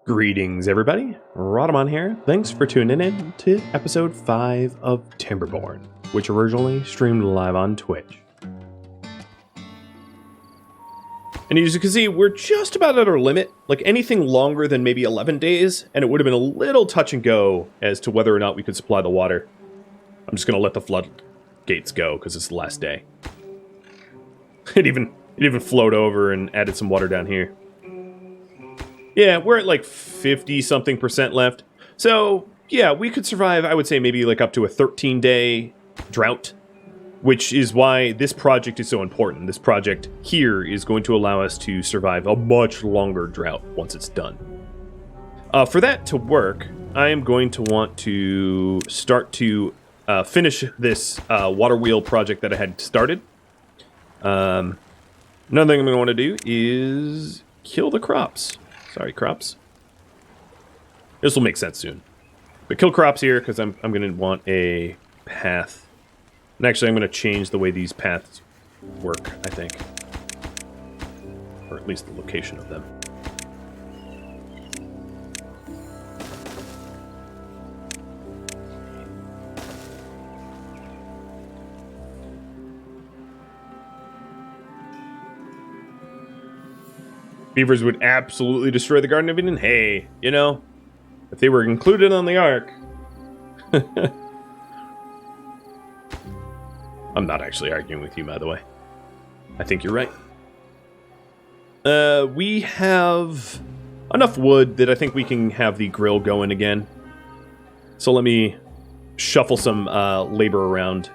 Greetings, everybody. Rhadamant here. Thanks for tuning in to episode 5 of Timberborn, which originally streamed live on Twitch. And as you can see, we're just about at our limit. Like, anything longer than maybe 11 days, and it would have been a little touch and go as to whether or not we could supply the water. I'm just going to let the floodgates go, because it's the last day. It even flowed over and added some water down here. Yeah, we're at like 50-something% left. So, yeah, we could survive, I would say, maybe like up to a 13-day drought, which is why this project is so important. This project here is going to allow us to survive a much longer drought once it's done. For that to work, I am going to want to start to finish this water wheel project that I had started. Another thing I'm going to want to do is kill the crops. Sorry, crops. This will make sense soon. But kill crops here, because I'm going to want a path. And actually, I'm going to change the way these paths work, I think. Or at least the location of them. Beavers would absolutely destroy the Garden of Eden. Hey, you know, if they were included on the Ark. I'm not actually arguing with you, by the way. I think you're right. We have enough wood that I think we can have the grill going again. So let me shuffle some labor around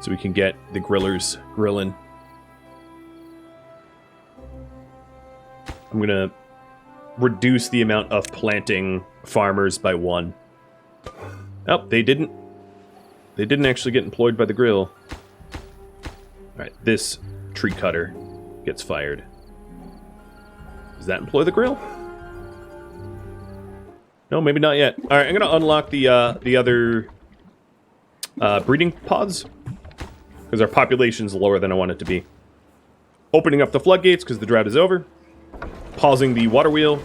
so we can get the grillers grilling. I'm going to reduce the amount of planting farmers by 1. Oh, they didn't. They didn't actually get employed by the grill. Alright, this tree cutter gets fired. Does that employ the grill? No, maybe not yet. Alright, I'm going to unlock the other breeding pods, because our population's lower than I want it to be. Opening up the floodgates because the drought is over. Pausing the water wheel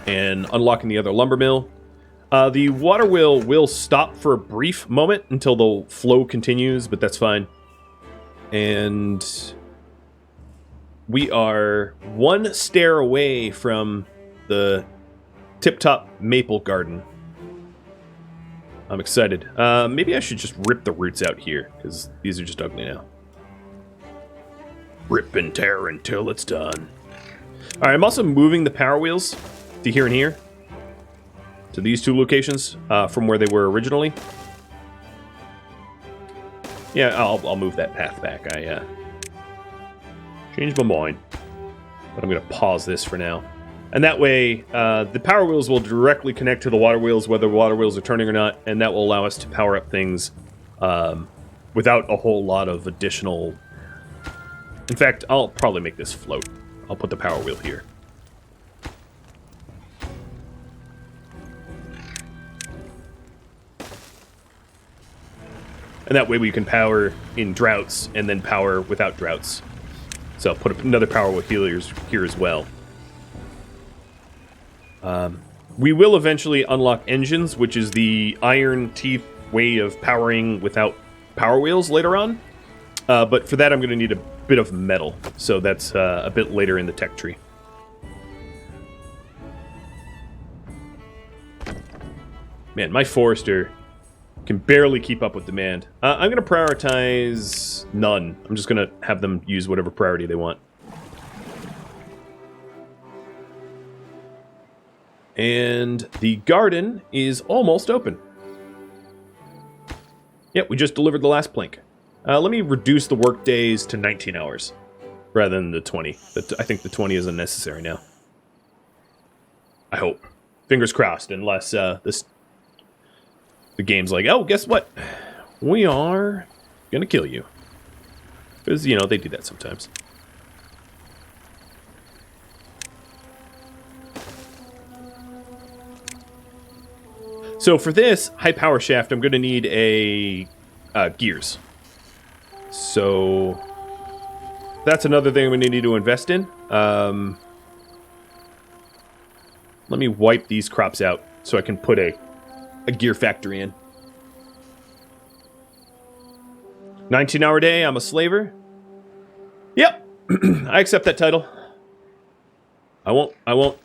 and unlocking the other lumber mill. The water wheel will stop for a brief moment until the flow continues, but that's fine. And we are 1 stair away from the tip-top maple garden. I'm excited. Maybe I should just rip the roots out here, because these are just ugly now. Rip and tear until it's done. Alright, I'm also moving the power wheels to here and here. To these 2 locations from where they were originally. Yeah, I'll move that path back. I changed my mind. But I'm going to pause this for now. And that way, the power wheels will directly connect to the water wheels, whether the water wheels are turning or not. And that will allow us to power up things without a whole lot of additional... In fact, I'll probably make this float. I'll put the power wheel here. And that way we can power in droughts and then power without droughts. So I'll put another power wheel here as well. We will eventually unlock engines, which is the iron teeth way of powering without power wheels later on. But for that I'm going to need a bit of metal, so that's a bit later in the tech tree. Man, my forester can barely keep up with demand. I'm going to prioritize none. I'm just going to have them use whatever priority they want. And the garden is almost open. Yep, we just delivered the last plank. Let me reduce the work days to 19 hours rather than the 20. I think the 20 is unnecessary now. I hope. Fingers crossed, unless the game's like, oh, guess what? We are gonna kill you. Because, you know, they do that sometimes. So for this high power shaft, I'm gonna need a gears. So that's another thing I'm going to need to invest in. Let me wipe these crops out so I can put a gear factory in. 19-hour day, I'm a slaver. Yep, I accept that title. I won't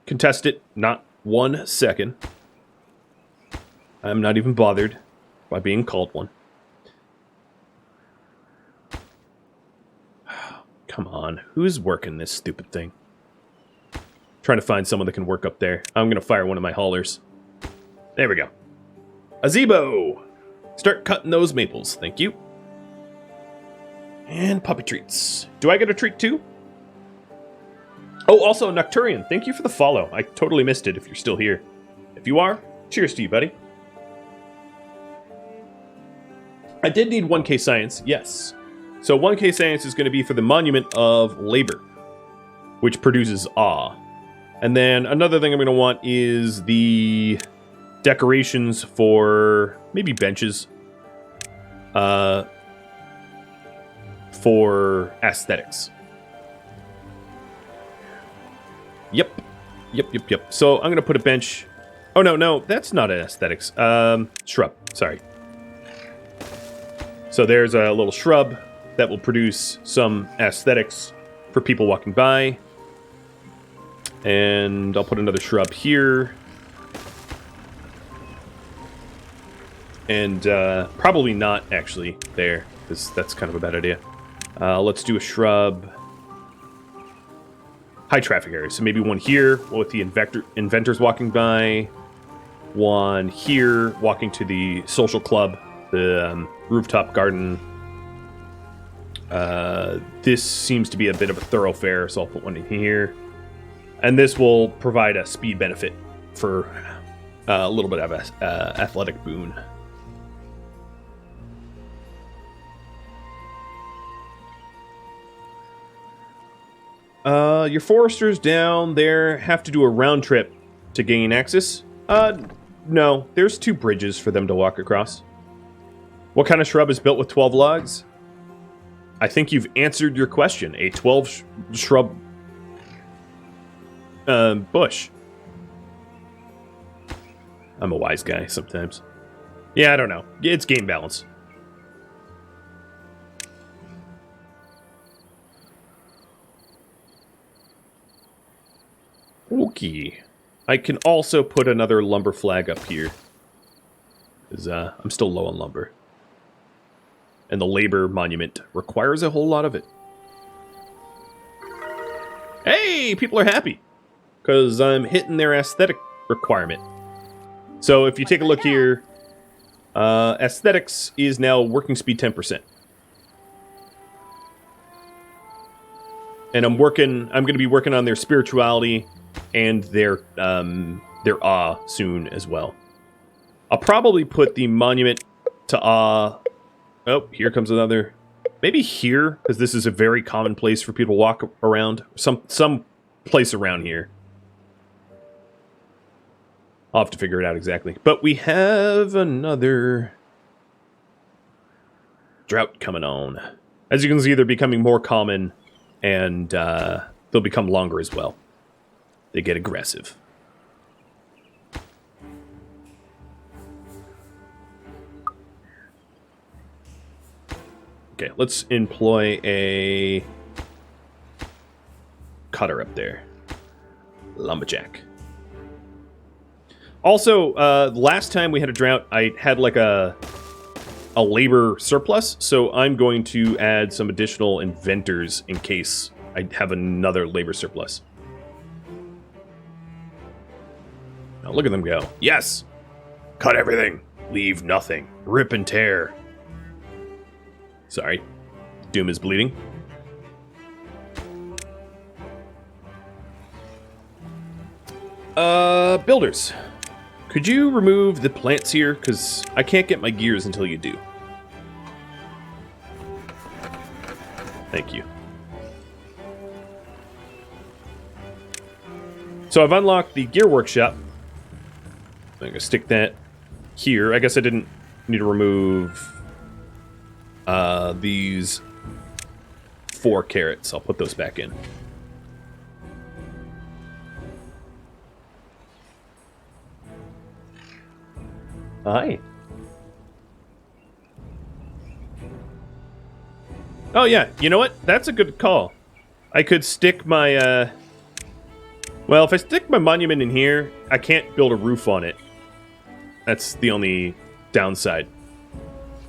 contest it, not 1 second. I'm not even bothered by being called one. Come on, who's working this stupid thing? Trying to find someone that can work up there. I'm gonna fire one of my haulers. There we go. Azebo! Start cutting those maples, thank you. And puppy treats. Do I get a treat too? Oh, also Nocturian, thank you for the follow. I totally missed it if you're still here. If you are, cheers to you, buddy. I did need 1K science, yes. So 1K science is going to be for the Monument of Labor, which produces awe. And then another thing I'm going to want is the decorations for maybe benches. For aesthetics. Yep. So I'm going to put a bench. Oh, no, that's not an aesthetics. Shrub, sorry. So there's a little shrub that will produce some aesthetics for people walking by. And I'll put another shrub here. And probably not actually there, because that's kind of a bad idea. Let's do a shrub. High traffic area. So maybe one here with the inventors walking by. One here walking to the social club, the rooftop garden. This seems to be a bit of a thoroughfare, so I'll put one in here. And this will provide a speed benefit for a little bit of an athletic boon. Your foresters down there have to do a round trip to gain access. No, there's 2 bridges for them to walk across. What kind of shrub is built with 12 logs? I think you've answered your question. A 12 shrub bush. I'm a wise guy sometimes. Yeah, I don't know. It's game balance. Okay. I can also put another lumber flag up here. Because I'm still low on lumber. And the labor monument requires a whole lot of it. Hey, people are happy. Because I'm hitting their aesthetic requirement. So if you take a look here, aesthetics is now working speed 10%. And I'm going to be working on their spirituality and their awe soon as well. I'll probably put the monument to awe. Oh, here comes another. Maybe here, because this is a very common place for people to walk around. Some place around here. I'll have to figure it out exactly. But we have another drought coming on. As you can see, they're becoming more common, and they'll become longer as well. They get aggressive. Okay, let's employ a cutter up there. Lumberjack. Also, last time we had a drought, I had like a labor surplus, so I'm going to add some additional inventors in case I have another labor surplus. Now look at them go. Yes! Cut everything. Leave nothing. Rip and tear. Sorry. Doom is bleeding. Builders. Could you remove the plants here? Because I can't get my gears until you do. Thank you. So I've unlocked the gear workshop. I'm going to stick that here. I guess I didn't need to remove these 4 carrots. I'll put those back in. Hi. Oh, yeah. You know what? That's a good call. I could stick my, well, if I stick my monument in here, I can't build a roof on it. That's the only downside,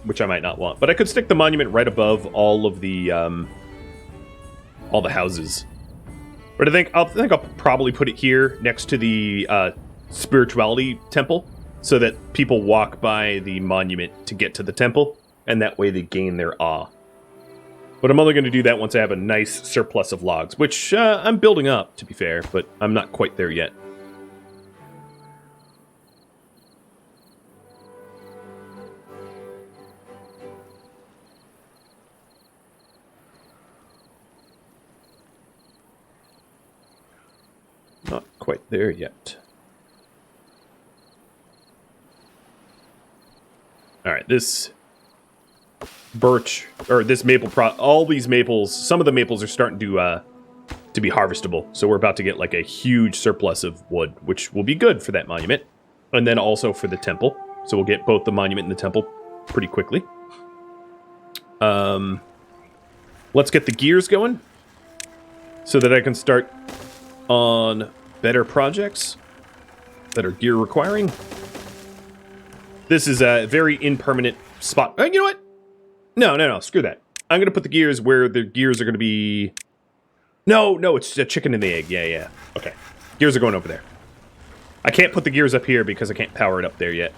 which I might not want. But I could stick the monument right above all the houses. But I think I'll probably put it here next to the spirituality temple, so that people walk by the monument to get to the temple, and that way they gain their awe. But I'm only going to do that once I have a nice surplus of logs, which I'm building up, to be fair, but I'm not quite there yet. Not quite there yet. Alright, this birch, or this maple, all these maples, some of the maples are starting to be harvestable. So we're about to get like a huge surplus of wood, which will be good for that monument. And then also for the temple. So we'll get both the monument and the temple pretty quickly. Let's get the gears going so that I can start on better projects that are gear requiring. This is a very impermanent spot. You know what? No, screw that. I'm going to put the gears where the gears are going to be... No, it's a chicken and the egg. Yeah. Okay. Gears are going over there. I can't put the gears up here because I can't power it up there yet.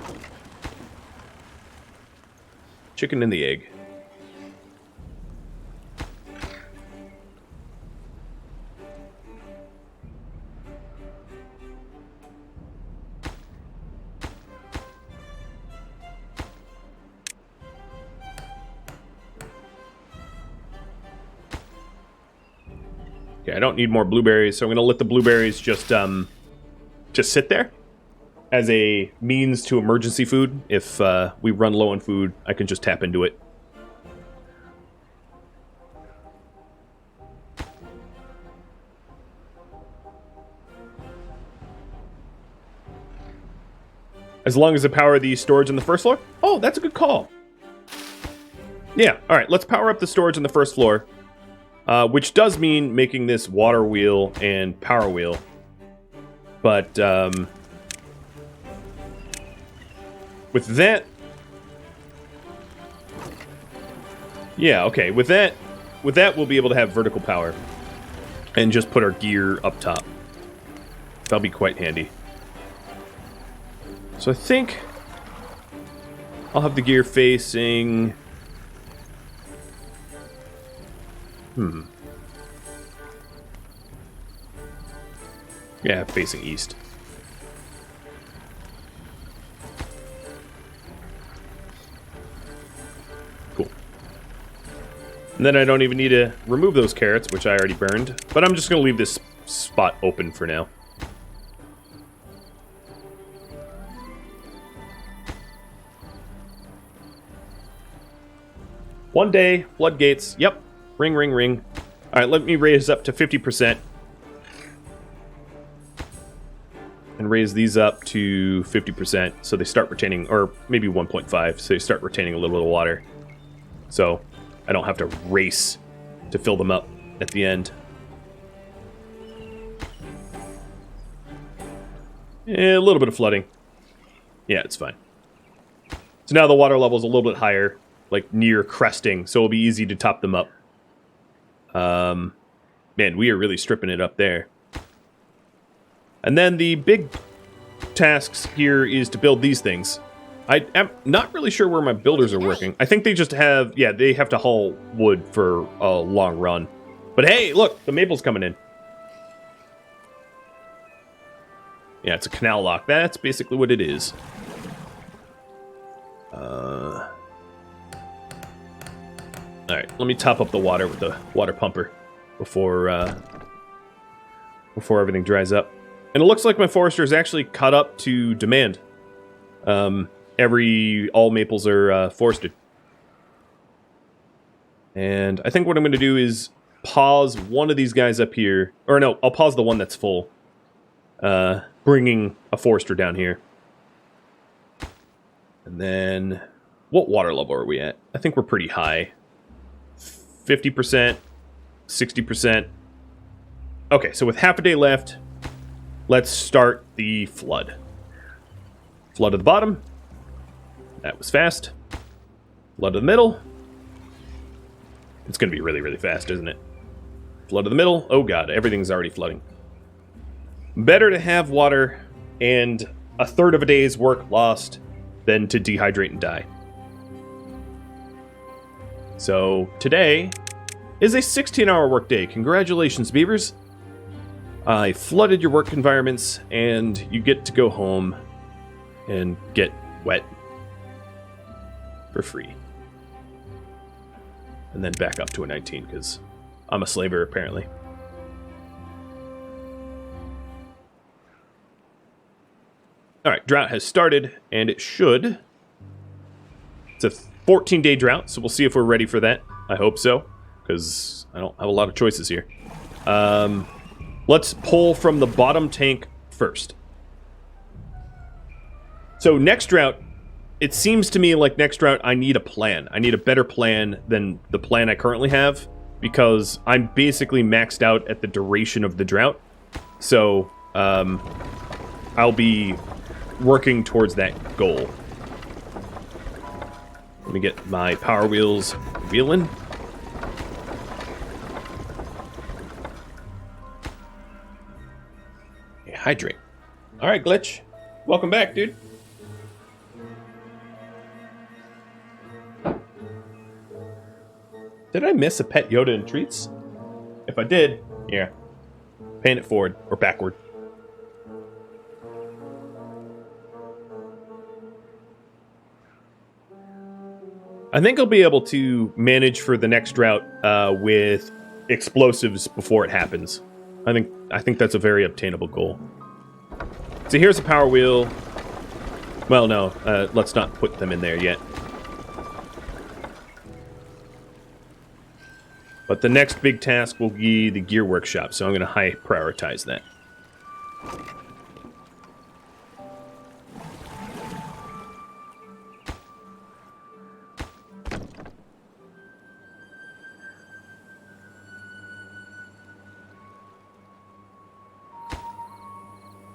Chicken and the egg. Okay, I don't need more blueberries, so I'm going to let the blueberries just sit there as a means to emergency food. If we run low on food, I can just tap into it. As long as I power the storage on the first floor? Oh, that's a good call. Yeah, alright, let's power up the storage on the first floor. Which does mean making this water wheel and power wheel. But, with that... Yeah, okay, with that we'll be able to have vertical power. And just put our gear up top. That'll be quite handy. So I think I'll have the gear facing... Yeah, facing east. Cool. And then I don't even need to remove those carrots, which I already burned. But I'm just going to leave this spot open for now. One day, floodgates. Yep. Ring, ring, ring. Alright, let me raise up to 50%. And raise these up to 50%, so they start retaining, or maybe 1.5, so they start retaining a little bit of water. So, I don't have to race to fill them up at the end. Yeah, a little bit of flooding. Yeah, it's fine. So now the water level is a little bit higher, like near cresting, so it'll be easy to top them up. Man, we are really stripping it up there. And then the big tasks here is to build these things. I am not really sure where my builders are working. I think they just have, yeah, they have to haul wood for a long run. But hey, look, the maple's coming in. Yeah, it's a canal lock. That's basically what it is. Alright, let me top up the water with the water pumper before everything dries up. And it looks like my forester is actually caught up to demand. All maples are forested. And I think what I'm going to do is pause one of these guys up here. Or no, I'll pause the one that's full. Bringing a forester down here. And then, what water level are we at? I think we're pretty high. 50%, 60%. Okay, so with half a day left, let's start the flood. Flood at the bottom. That was fast. Flood to the middle. It's going to be really, really fast, isn't it? Flood to the middle. Oh god, everything's already flooding. Better to have water and a third of a day's work lost than to dehydrate and die. So today is a 16-hour workday. Congratulations, Beavers. I flooded your work environments, and you get to go home and get wet for free. And then back up to a 19, because I'm a slaver, apparently. Alright, drought has started, and it should. It's a 14-day drought, so we'll see if we're ready for that. I hope so, because I don't have a lot of choices here. Let's pull from the bottom tank first. So next drought, it seems to me like next drought I need a plan. I need a better plan than the plan I currently have, because I'm basically maxed out at the duration of the drought. So I'll be working towards that goal. Let me get my power wheels wheeling. Hey, hydrate. All right, Glitch. Welcome back, dude. Did I miss a pet Yoda and treats? If I did, yeah. Paying it forward or backward. I think I'll be able to manage for the next drought with explosives before it happens. I think that's a very obtainable goal. So here's a power wheel. Well, no, let's not put them in there yet. But the next big task will be the gear workshop, so I'm going to high prioritize that.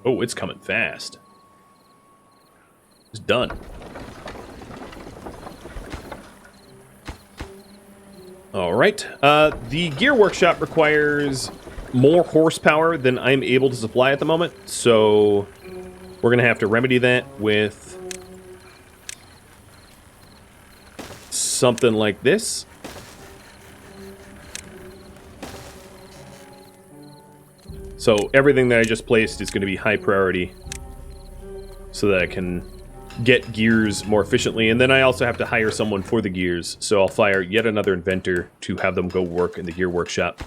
Oh, it's coming fast. It's done. All right. The gear workshop requires more horsepower than I'm able to supply at the moment, so we're going to have to remedy that with something like this. So everything that I just placed is going to be high priority so that I can get gears more efficiently. And then I also have to hire someone for the gears, so I'll fire yet another inventor to have them go work in the gear workshop.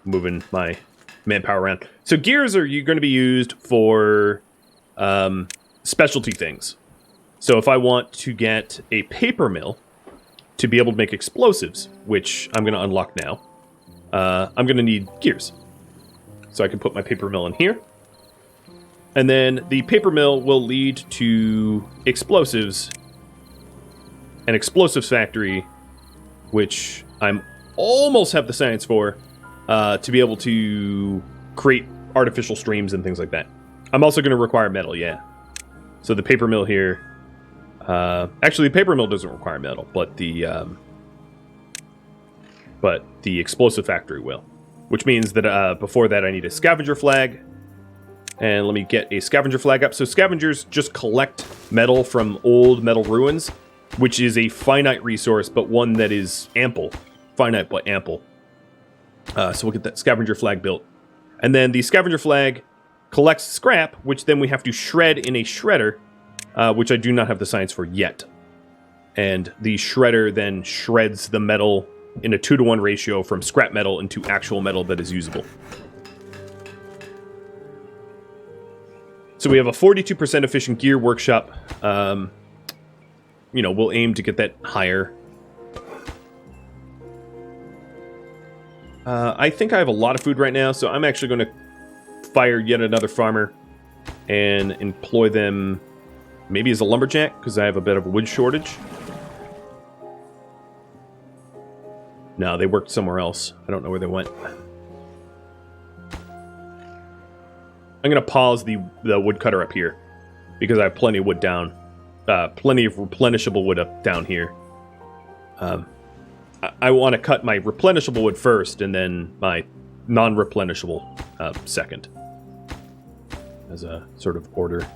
Moving my manpower around. So gears are going to be used for specialty things. So if I want to get a paper mill to be able to make explosives, which I'm going to unlock now, I'm going to need gears. So I can put my paper mill in here. And then the paper mill will lead to explosives. An explosives factory, which I'm almost have the science for, to be able to create artificial streams and things like that. I'm also going to require metal, yeah. So the paper mill here... actually, the paper mill doesn't require metal, but the explosive factory will. Which means that before that I need a scavenger flag. And let me get a scavenger flag up. So scavengers just collect metal from old metal ruins, which is a finite resource, but one that is ample. Finite, but ample. So we'll get that scavenger flag built. And then the scavenger flag collects scrap, which then we have to shred in a shredder, which I do not have the science for yet. And the shredder then shreds the metal in a 2-to-1 ratio from scrap metal into actual metal that is usable. So we have a 42% efficient gear workshop. You know, we'll aim to get that higher. I think I have a lot of food right now, so I'm actually going to fire yet another farmer and employ them Maybe as a lumberjack, because I have a bit of a wood shortage. No, they worked somewhere else. I don't know where they went. I'm going to pause the woodcutter up here, because I have plenty of wood down. Plenty of replenishable wood up down here. I want to cut my replenishable wood first, and then my non-replenishable second. As a sort of order.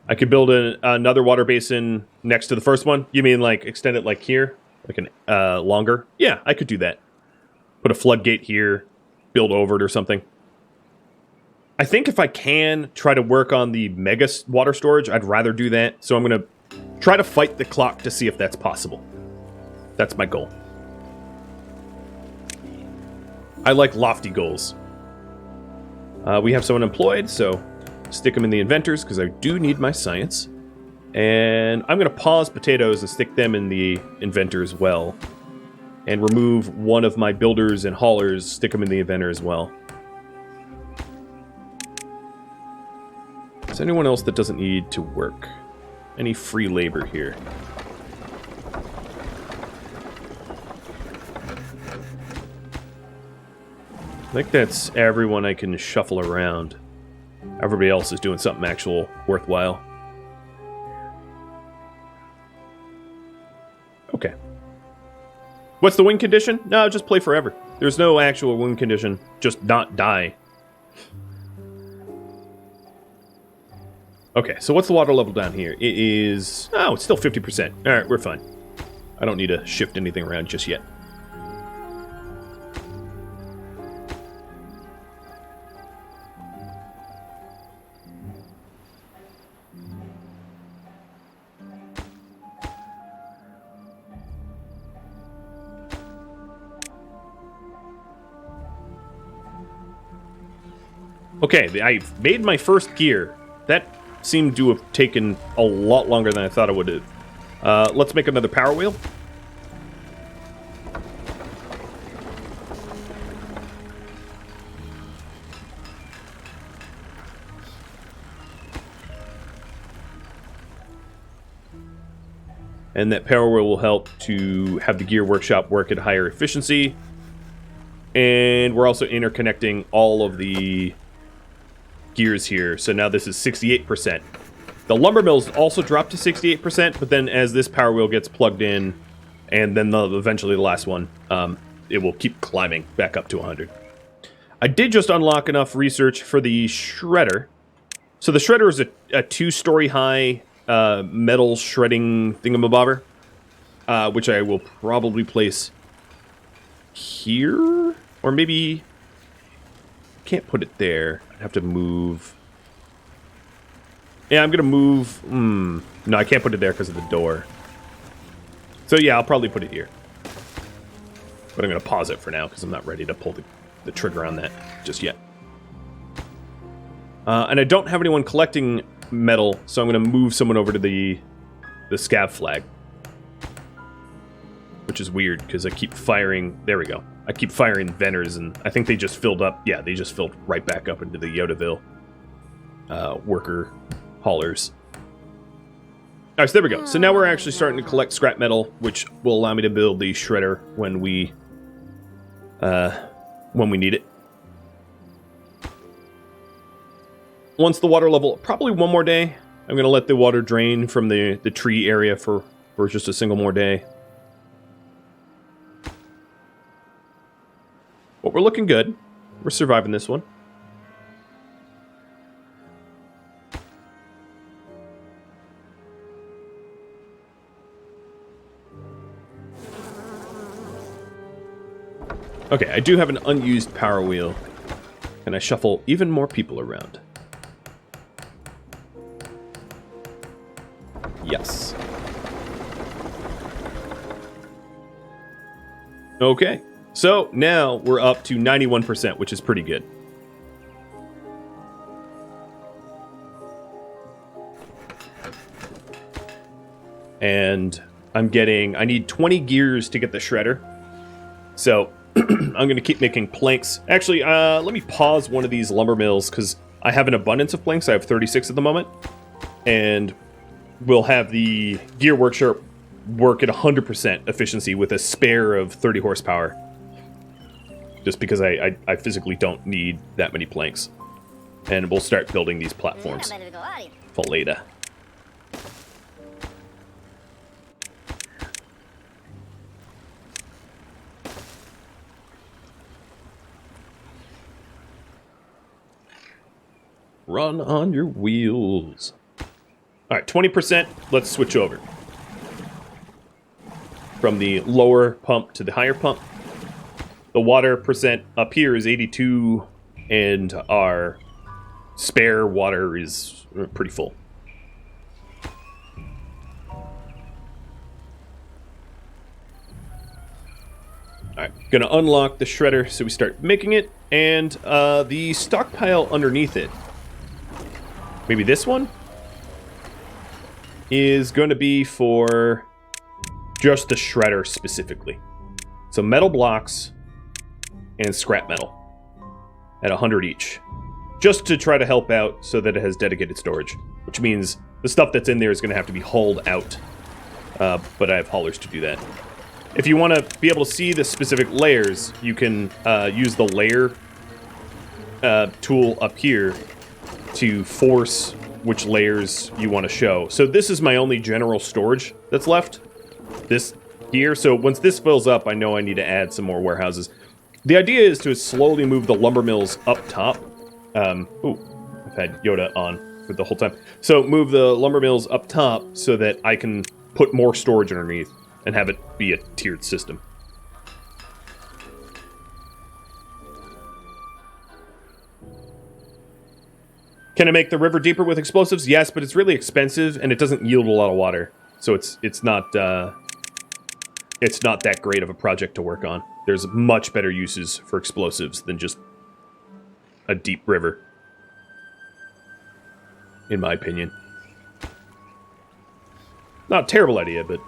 I could build another water basin next to the first one. You mean like extend it like here? Like an longer? Yeah, I could do that. Put a floodgate here, build over it or something. I think if I can try to work on the mega water storage, I'd rather do that. So I'm going to try to fight the clock to see if that's possible. That's my goal. I like lofty goals. We have someone employed, so stick them in the inventors, because I do need my science. And I'm going to pause potatoes and stick them in the inventor as well. And remove one of my builders and haulers, stick them in the inventor as well. Is there anyone else that doesn't need to work? Any free labor here? I think that's everyone I can shuffle around. Everybody else is doing something actual worthwhile. Okay. What's the win condition? No, just play forever. There's no actual win condition. Just not die. Okay, so what's the water level down here? It is... Oh, it's still 50%. Alright, we're fine. I don't need to shift anything around just yet. Okay, I've made my first gear. That seemed to have taken a lot longer than I thought it would have. Let's make another power wheel. And that power wheel will help to have the gear workshop work at higher efficiency. And we're also interconnecting all of the gears here, so now this is 68%. The lumber mills also dropped to 68%, but then as this power wheel gets plugged in, and then eventually the last one, it will keep climbing back up to 100. I did just unlock enough research for the shredder. So the shredder is a 2-story high metal shredding thingamabobber, which I will probably place here, or maybe... Can't put it there. I'd have to move. Yeah, I'm gonna move. No, I can't put it there because of the door. So yeah, I'll probably put it here. But I'm gonna pause it for now because I'm not ready to pull the trigger on that just yet. And I don't have anyone collecting metal, so I'm gonna move someone over to the scav flag. Which is weird because I keep firing. There we go. I keep firing vendors, and I think they just filled up. Yeah, they just filled right back up into the Yodaville worker haulers. All right, so there we go. So now we're actually starting to collect scrap metal, which will allow me to build the shredder when we need it. Once the water level, probably one more day. I'm going to let the water drain from the tree area for just a single more day. But we're looking good. We're surviving this one. Okay, I do have an unused power wheel. Can I shuffle even more people around? Yes. Okay. So, now we're up to 91%, which is pretty good. And I need 20 gears to get the shredder. So I'm going to keep making planks. Actually, let me pause one of these lumber mills because I have an abundance of planks. I have 36 at the moment. And we'll have the gear workshop work at 100% efficiency with a spare of 30 horsepower. Just because I physically don't need that many planks. And we'll start building these platforms for later. Run on your wheels. All right, 20%. Let's switch over. From the lower pump to the higher pump. The water percent up here is 82, and our spare water is pretty full. Alright, gonna unlock the shredder so we start making it, and the stockpile underneath it, maybe this one, is going to be for just the shredder specifically. So metal blocks and scrap metal at 100 each. Just to try to help out so that it has dedicated storage. Which means the stuff that's in there is going to have to be hauled out. But I have haulers to do that. If you want to be able to see the specific layers, you can use the layer tool up here to force which layers you want to show. So this is my only general storage that's left. This here. So once this fills up, I know I need to add some more warehouses. The idea is to slowly move the lumber mills up top. Ooh, I've had Yoda on for the whole time. So move the lumber mills up top so that I can put more storage underneath and have it be a tiered system. Can I make the river deeper with explosives? Yes, but it's really expensive and it doesn't yield a lot of water. So it's not that great of a project to work on. There's much better uses for explosives than just a deep river, in my opinion. Not a terrible idea, but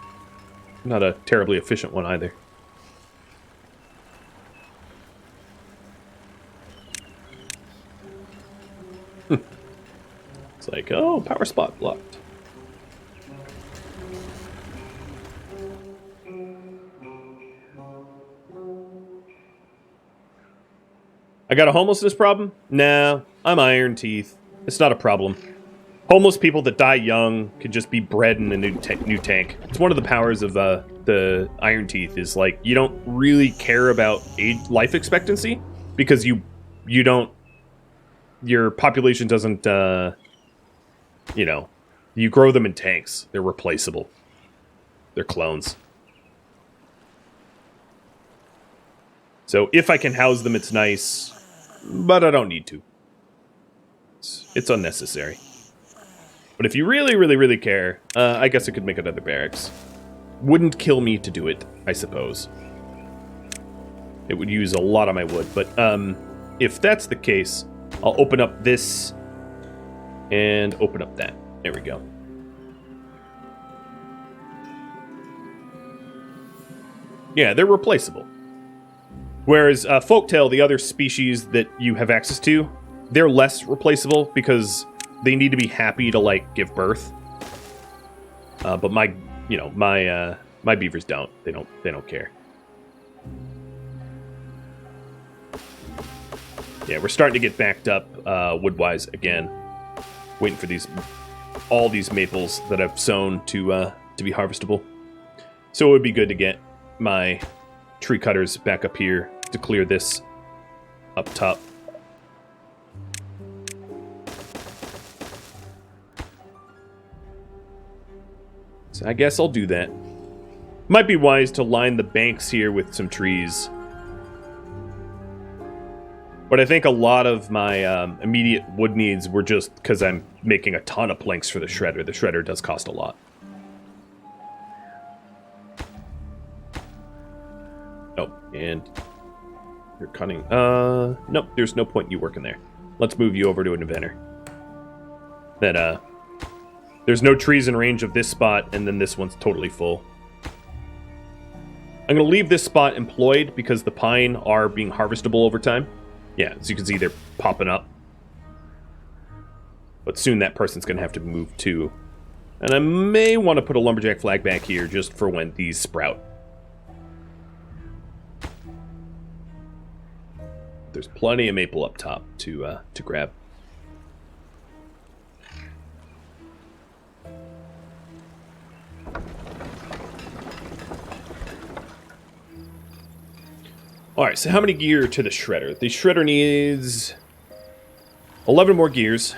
not a terribly efficient one either. It's like, oh, power spot blocked. I got a homelessness problem? Nah, I'm Iron Teeth. It's not a problem. Homeless people that die young can just be bred in a new tank. It's one of the powers of the Iron Teeth is like you don't really care about life expectancy because you don't, your population doesn't you grow them in tanks. They're replaceable. They're clones. So if I can house them, it's nice. But I don't need to. It's unnecessary. But if you really, really, really care, I guess I could make another barracks. Wouldn't kill me to do it, I suppose. It would use a lot of my wood. But if that's the case, I'll open up this and open up that. There we go. Yeah, they're replaceable. Whereas Folktale, the other species that you have access to, they're less replaceable because they need to be happy to like give birth. But my beavers don't. They don't care. Yeah, we're starting to get backed up wood-wise again. Waiting for all these maples that I've sown to be harvestable. So it would be good to get my tree cutters back up here to clear this up top. So I guess I'll do that. Might be wise to line the banks here with some trees. But I think a lot of my immediate wood needs were just because I'm making a ton of planks for the shredder. The shredder does cost a lot. Oh, and you're cutting. Nope, there's no point in you working there. Let's move you over to an inventor. Then, there's no trees in range of this spot, and then this one's totally full. I'm going to leave this spot employed because the pine are being harvestable over time. Yeah, as you can see, they're popping up. But soon that person's going to have to move too. And I may want to put a lumberjack flag back here just for when these sprout. There's plenty of maple up top to grab. Alright, so how many gear to the shredder? The shredder needs 11 more gears.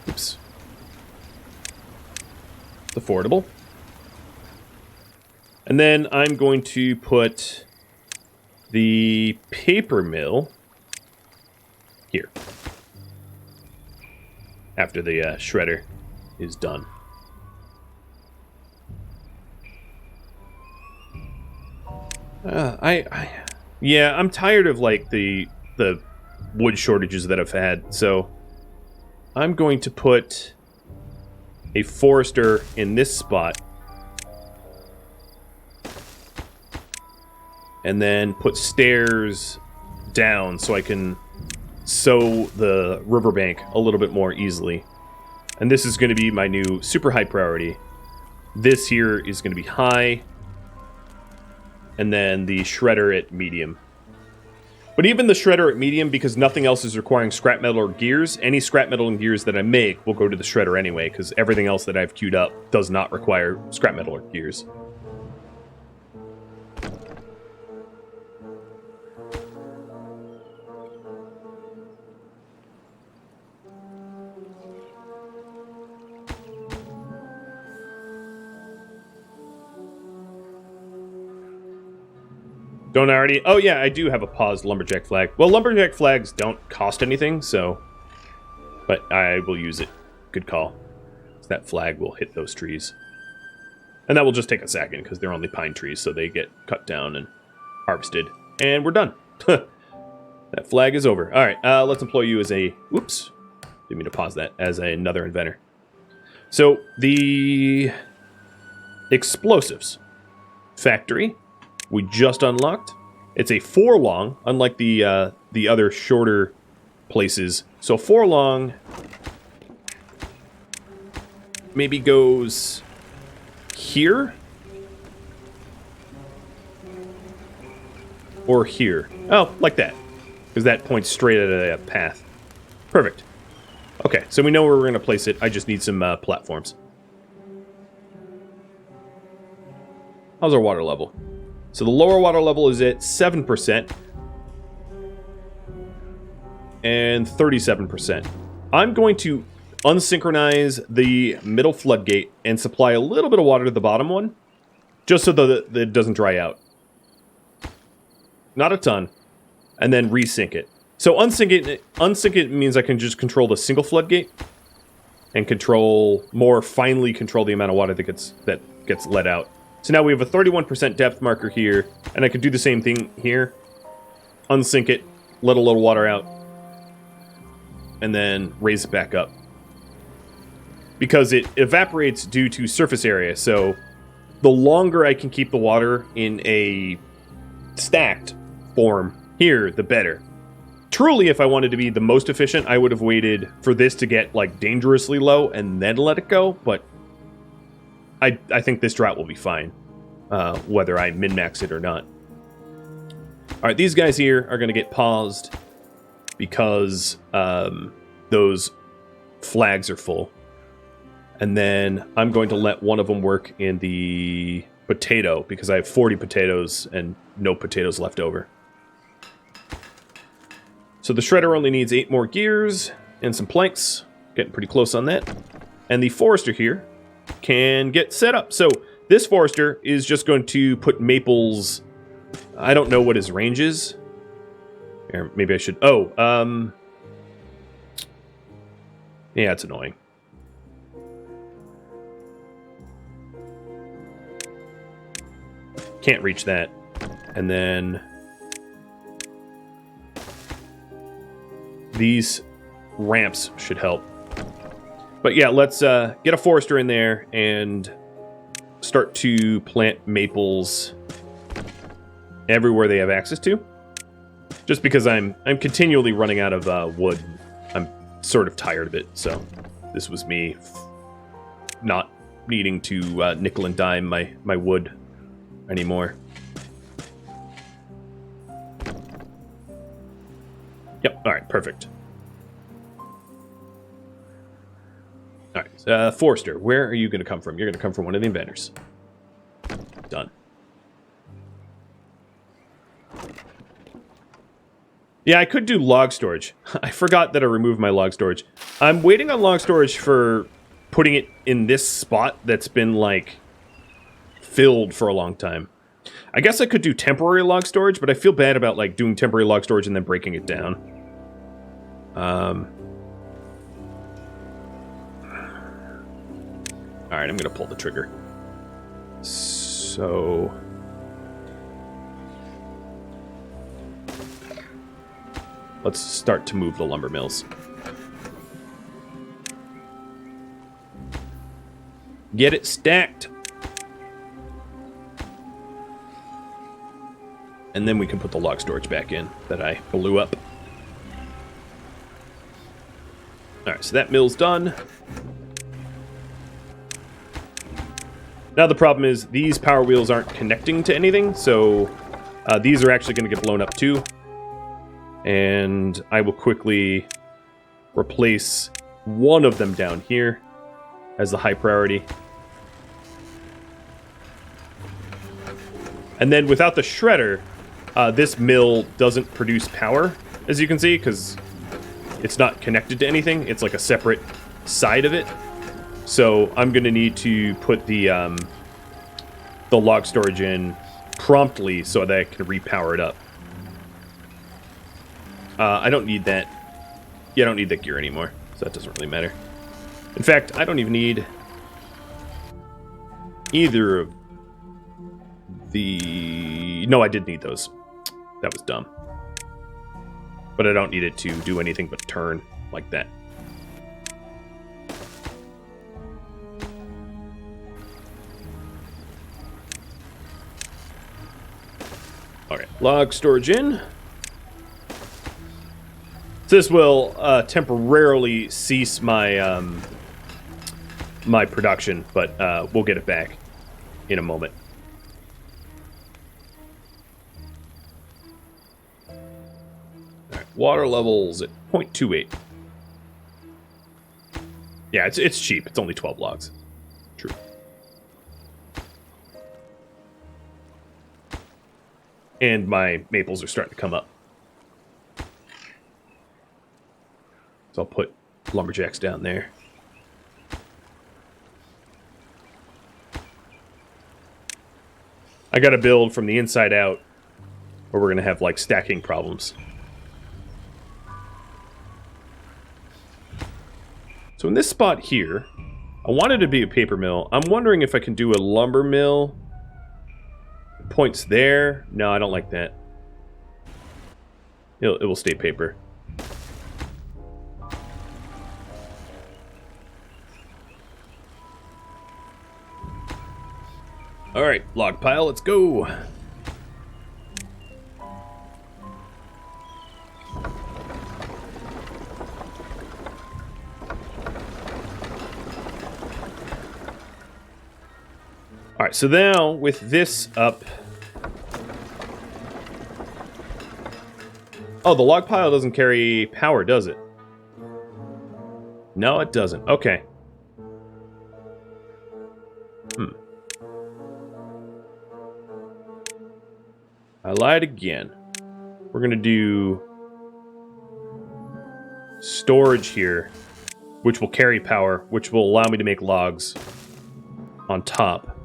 Oops. It's affordable. And then I'm going to put the paper mill here. After the shredder is done. Yeah, I'm tired of like the wood shortages that I've had, so I'm going to put a forester in this spot and then put stairs down so I can sow the riverbank a little bit more easily. And this is going to be my new super high priority. This here is going to be high. And then the shredder at medium. But even the shredder at medium, because nothing else is requiring scrap metal or gears, any scrap metal and gears that I make will go to the shredder anyway, because everything else that I've queued up does not require scrap metal or gears. Don't I already... Oh, yeah, I do have a paused lumberjack flag. Well, lumberjack flags don't cost anything, so... But I will use it. Good call. That flag will hit those trees. And that will just take a second, because they're only pine trees, so they get cut down and harvested. And we're done. That flag is over. All right, let's employ you as a... Oops. Didn't mean to pause that. As another inventor. So, the... explosives factory... we just unlocked. It's a 4 long, unlike the other shorter places. So 4 long maybe goes here or here. Oh, like that, because that points straight at a path. Perfect. Okay, so we know where we're going to place it. I just need some platforms. How's our water level? So the lower water level is at 7% and 37%. I'm going to unsynchronize the middle floodgate and supply a little bit of water to the bottom one, just so that it doesn't dry out. Not a ton. And then resync it. So unsync it means I can just control the single floodgate and more finely control the amount of water that gets let out. So now we have a 31% depth marker here, and I could do the same thing here. Unsync it, let a little water out, and then raise it back up. Because it evaporates due to surface area, so the longer I can keep the water in a stacked form here, the better. Truly, if I wanted to be the most efficient, I would have waited for this to get, like, dangerously low and then let it go, but I think this drought will be fine, whether I min-max it or not. Alright, these guys here are going to get paused because those flags are full. And then I'm going to let one of them work in the potato, because I have 40 potatoes and no potatoes left over. So the shredder only needs 8 more gears and some planks. Getting pretty close on that. And the forester here can get set up. So this forester is just going to put maples. I don't know what his range is. Or maybe I should... Oh, yeah, it's annoying. Can't reach that. And then these ramps should help. But yeah, let's get a forester in there and start to plant maples everywhere they have access to. Just because I'm continually running out of wood. I'm sort of tired of it, so this was me not needing to nickel and dime my wood anymore. Yep, alright, perfect. Alright, Forrester, where are you going to come from? You're going to come from one of the inventors. Done. Yeah, I could do log storage. I forgot that I removed my log storage. I'm waiting on log storage for putting it in this spot that's been, like, filled for a long time. I guess I could do temporary log storage, but I feel bad about, like, doing temporary log storage and then breaking it down. Alright, I'm gonna pull the trigger. So... let's start to move the lumber mills. Get it stacked. And then we can put the log storage back in that I blew up. Alright, so that mill's done. Now the problem is these power wheels aren't connecting to anything, so these are actually going to get blown up too. And I will quickly replace one of them down here as the high priority. And then without the shredder, this mill doesn't produce power, as you can see, because it's not connected to anything. It's like a separate side of it. So I'm going to need to put the log storage in promptly so that I can repower it up. I don't need that. Yeah, I don't need that gear anymore, so that doesn't really matter. In fact, I don't even need either of the... No, I did need those. That was dumb. But I don't need it to do anything but turn like that. Okay, log storage in. This will temporarily cease my my production, but we'll get it back in a moment. All right, water levels at 0.28. Yeah, it's cheap. It's only 12 logs. True. And my maples are starting to come up. So I'll put lumberjacks down there. I gotta build from the inside out, or we're gonna have, like, stacking problems. So in this spot here, I wanted to be a paper mill. I'm wondering if I can do a lumber mill. Points there. No, I don't like that. It will stay paper. Alright, log pile, let's go. Alright, so now with this up... Oh, the log pile doesn't carry power, does it? No, it doesn't. Okay. I lied again. We're going to do storage here, which will carry power, which will allow me to make logs on top.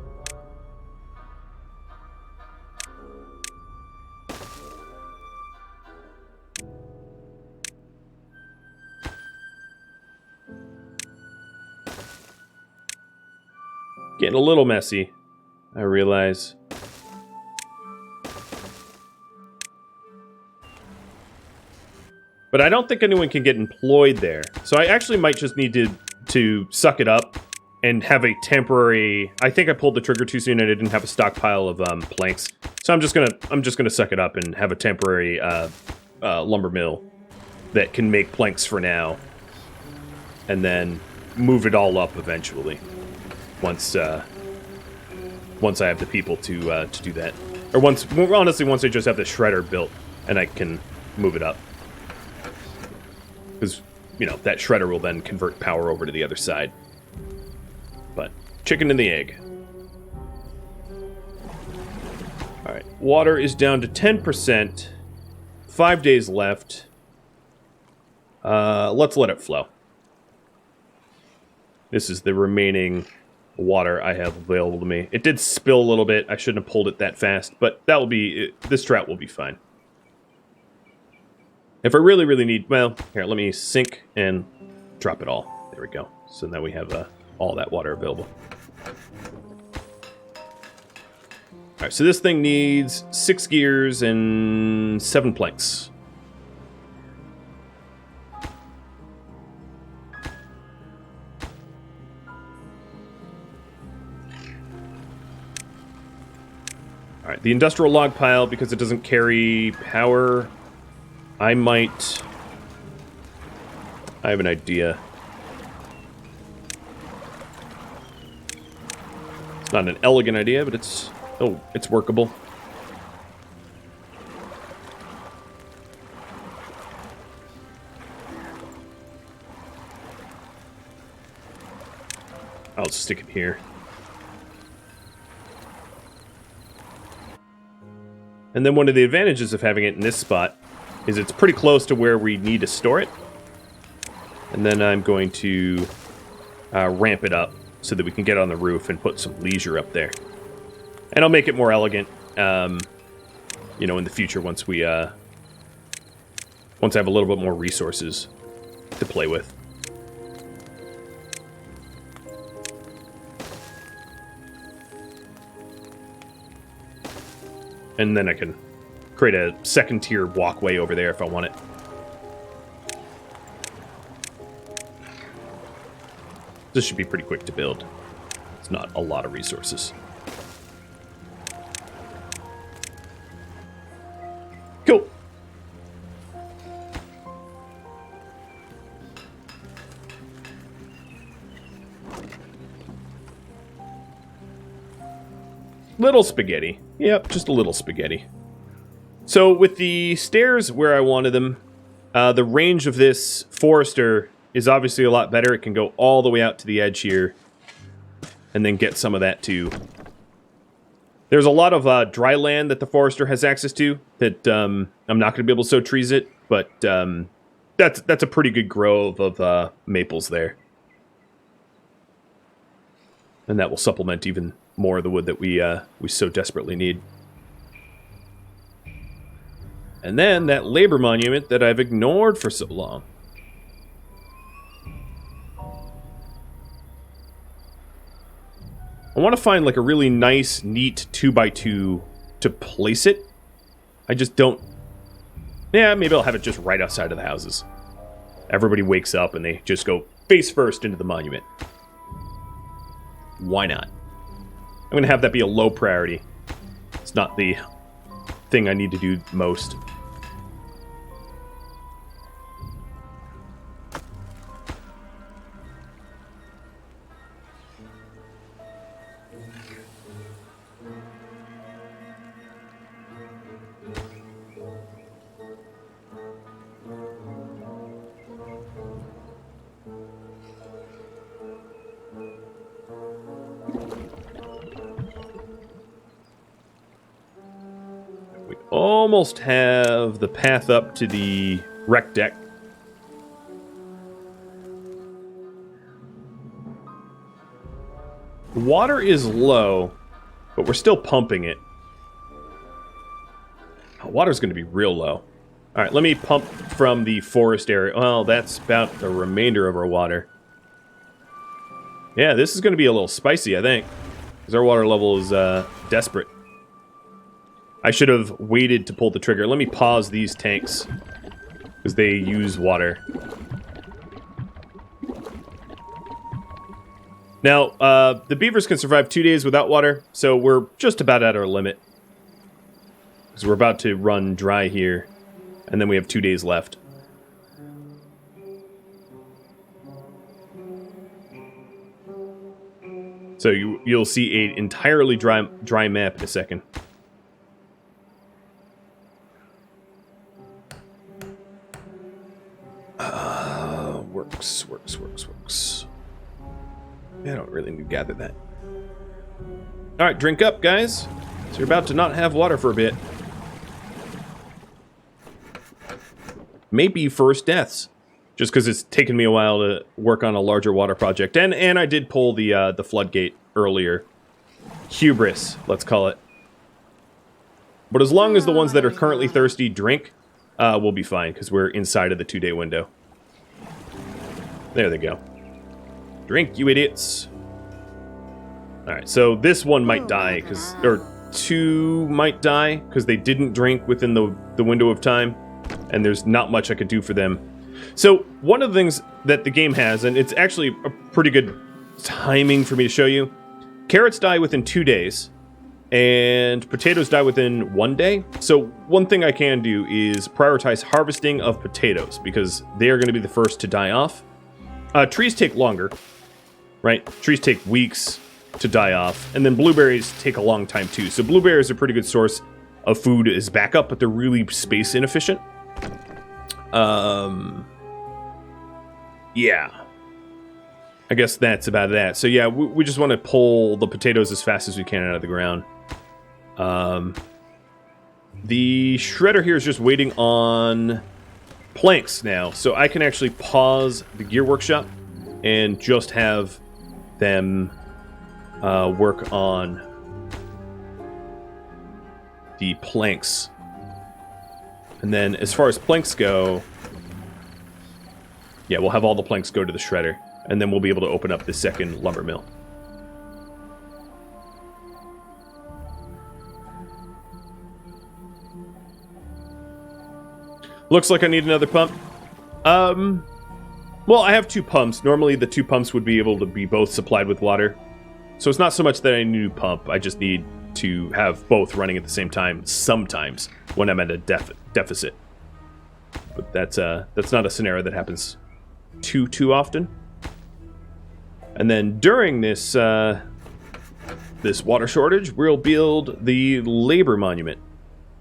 Getting a little messy, I realize. But I don't think anyone can get employed there. So I actually might just need to to suck it up and have a temporary... I think I pulled the trigger too soon and I didn't have a stockpile of planks. So I'm just gonna suck it up and have a temporary lumber mill that can make planks for now, and then move it all up eventually. Once I have the people to do that, or once I just have the shredder built and I can move it up, because that shredder will then convert power over to the other side. But chicken and the egg. All right, water is down to 10%. 5 days left. Let's let it flow. This is the remaining water I have available to me. It did spill a little bit. I shouldn't have pulled it that fast, but that will be... this trout will be fine. If I really, really need... Well, here, let me sink and drop it all. There we go. So now we have all that water available. Alright, so this thing needs 6 gears and 7 planks. Alright, the industrial log pile, because it doesn't carry power, I have an idea. It's not an elegant idea, but it's workable. I'll just stick it here. And then one of the advantages of having it in this spot is it's pretty close to where we need to store it. And then I'm going to ramp it up so that we can get on the roof and put some leisure up there. And I'll make it more elegant, in the future once I have a little bit more resources to play with. And then I can create a second-tier walkway over there if I want it. This should be pretty quick to build. It's not a lot of resources. Cool. Little spaghetti. Yep, just a little spaghetti. So with the stairs where I wanted them, the range of this forester is obviously a lot better. It can go all the way out to the edge here and then get some of that too. There's a lot of dry land that the forester has access to that I'm not going to be able to sow trees it, but that's a pretty good grove of maples there. And that will supplement even more of the wood that we so desperately need. And then that labor monument that I've ignored for so long. I want to find like a really nice, neat 2x2 to place it. I just don't... Yeah, maybe I'll have it just right outside of the houses. Everybody wakes up and they just go face first into the monument. Why not? I'm going to have that be a low priority. It's not the thing I need to do most. Almost have the path up to the rec deck. The water is low, but we're still pumping it. Oh, water's going to be real low. Alright, let me pump from the forest area. Well, that's about the remainder of our water. Yeah, this is going to be a little spicy, I think. Because our water level is desperate. I should have waited to pull the trigger. Let me pause these tanks, because they use water. Now, the beavers can survive 2 days without water, so we're just about at our limit. Because we're about to run dry here, and then we have 2 days left. So you'll see an entirely dry map in a second. Works. I don't really need to gather that. Alright, drink up, guys. So you're about to not have water for a bit. Maybe first deaths. Just because it's taken me a while to work on a larger water project. And I did pull the floodgate earlier. Hubris, let's call it. But as long as the ones that are currently thirsty drink, we'll be fine, because we're inside of the 2-day window. There they go. Drink, you idiots. Alright, so this one might die, or 2 might die, because they didn't drink within the window of time, and there's not much I could do for them. So, one of the things that the game has, and it's actually a pretty good timing for me to show you, carrots die within 2 days, and potatoes die within 1 day. So, one thing I can do is prioritize harvesting of potatoes, because they are going to be the first to die off. Trees take longer, right? Trees take weeks to die off, and then blueberries take a long time too. So blueberries are a pretty good source of food as backup, but they're really space inefficient. Yeah. I guess that's about that. So yeah, we just want to pull the potatoes as fast as we can out of the ground. The shredder here is just waiting on planks now, so I can actually pause the gear workshop and just have them work on the planks. And then as far as planks go, yeah, we'll have all the planks go to the shredder, and then we'll be able to open up the second lumber mill. Looks like I need another pump. Well, I have 2 pumps. Normally, the 2 pumps would be able to be both supplied with water. So it's not so much that I need a new pump. I just need to have both running at the same time sometimes when I'm at a deficit. But that's not a scenario that happens too often. And then during this this water shortage, we'll build the labor monument.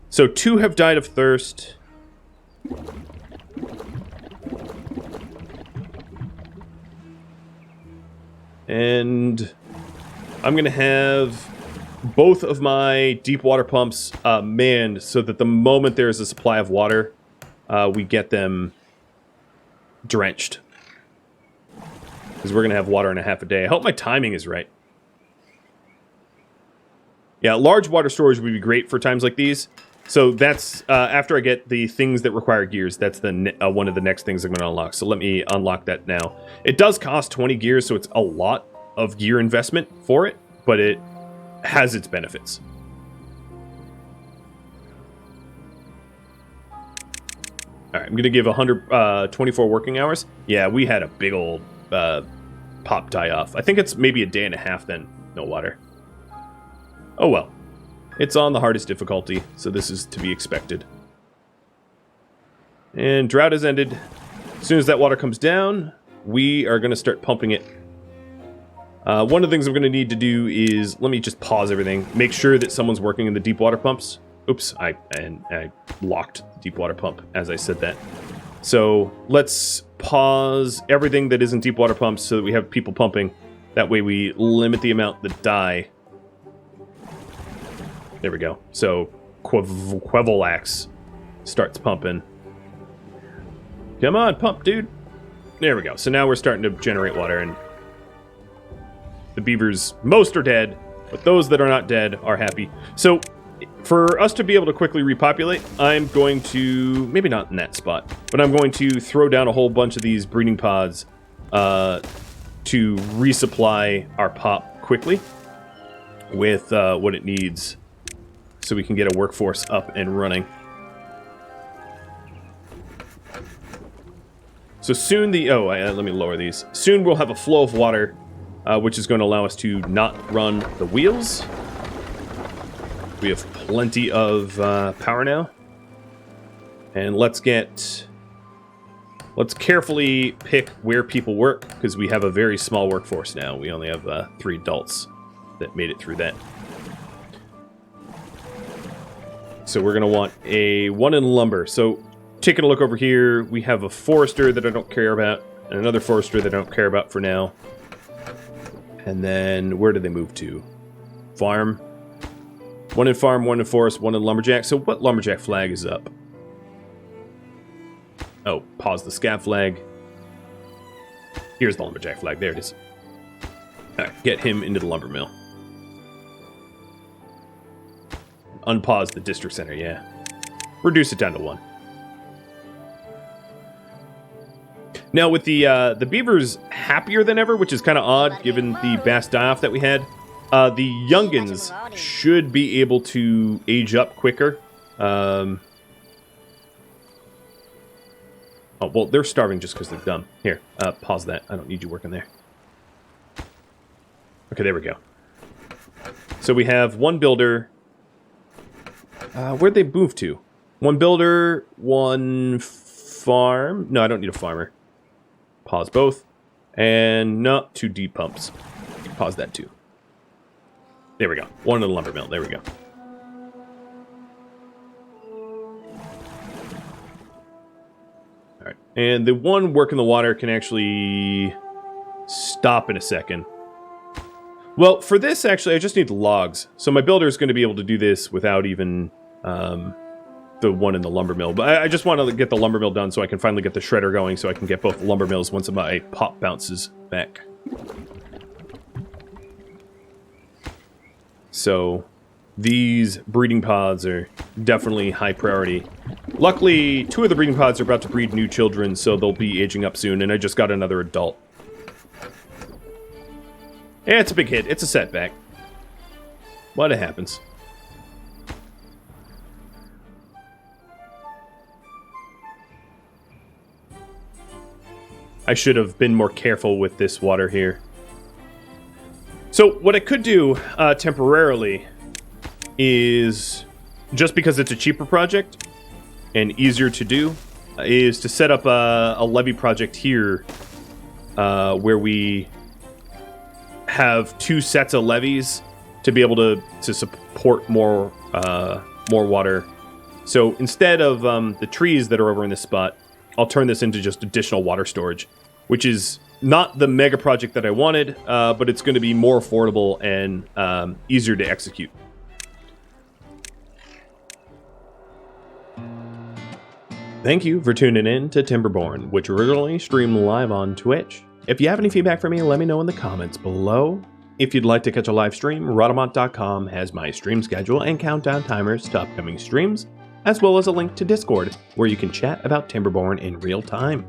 So 2 have died of thirst. And I'm going to have both of my deep water pumps manned so that the moment there is a supply of water, we get them drenched. Because we're going to have water in a half a day. I hope my timing is right. Yeah, large water storage would be great for times like these. So that's, after I get the things that require gears, that's the one of the next things I'm going to unlock. So let me unlock that now. It does cost 20 gears, so it's a lot of gear investment for it, but it has its benefits. Alright, I'm going to give 124 working hours. Yeah, we had a big old pop die off. I think it's maybe a day and a half then, no water. Oh well. It's on the hardest difficulty, so this is to be expected. And drought has ended. As soon as that water comes down, we are going to start pumping it. One of the things I'm going to need to do is, let me just pause everything. Make sure that someone's working in the deep water pumps. Oops, I locked the deep water pump as I said that. So let's pause everything that isn't deep water pumps so that we have people pumping. That way we limit the amount that die. There we go. So Quevelax starts pumping. Come on, pump, dude. There we go. So now we're starting to generate water, and the beavers, most are dead, but those that are not dead are happy. So for us to be able to quickly repopulate, I'm going to, maybe not in that spot, but I'm going to throw down a whole bunch of these breeding pods to resupply our pop quickly with what it needs, so we can get a workforce up and running. So soon let me lower these. Soon we'll have a flow of water which is going to allow us to not run the wheels. We have plenty of power now. And let's carefully pick where people work, because we have a very small workforce now. We only have 3 adults that made it through that. So we're going to want a 1 in lumber. So taking a look over here, we have a forester that I don't care about, and another forester that I don't care about for now. And then where do they move to? Farm. 1 in farm, 1 in forest, 1 in lumberjack. So what lumberjack flag is up? Oh, pause the scav flag. Here's the lumberjack flag. There it is. Alright, get him into the lumber mill. Unpause the district center, yeah. Reduce it down to 1. Now with the beavers happier than ever, which is kind of odd given the bass die-off that we had, the youngins should be able to age up quicker. Oh, well, they're starving just because they're dumb. Here, pause that. I don't need you working there. Okay, there we go. So we have 1 builder. Where'd they move to? 1 builder, 1 farm. No, I don't need a farmer. Pause both. And no, 2 deep pumps. Pause that too. There we go. 1 in the lumber mill. There we go. Alright. And the 1 work in the water can actually stop in a second. Well, for this, actually, I just need logs. So my builder is going to be able to do this without even the 1 in the lumber mill. But I just want to get the lumber mill done so I can finally get the shredder going so I can get both lumber mills once my pop bounces back. So these breeding pods are definitely high priority. Luckily, 2 of the breeding pods are about to breed new children, so they'll be aging up soon, and I just got another adult. Yeah, it's a big hit. It's a setback. But it happens. I should have been more careful with this water here. So what I could do temporarily is, just because it's a cheaper project and easier to do, is to set up a levee project here where we have 2 sets of levees to be able to support more water. So instead of the trees that are over in this spot, I'll turn this into just additional water storage, which is not the mega project that I wanted, but it's going to be more affordable and easier to execute. Thank you for tuning in to Timberborn, which originally streamed live on Twitch. If you have any feedback for me, let me know in the comments below. If you'd like to catch a live stream, Rhadamant.com has my stream schedule and countdown timers to upcoming streams, as well as a link to Discord, where you can chat about Timberborn in real time.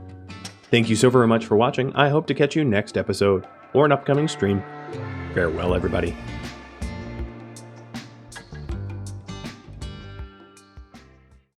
Thank you so very much for watching. I hope to catch you next episode or an upcoming stream. Farewell, everybody.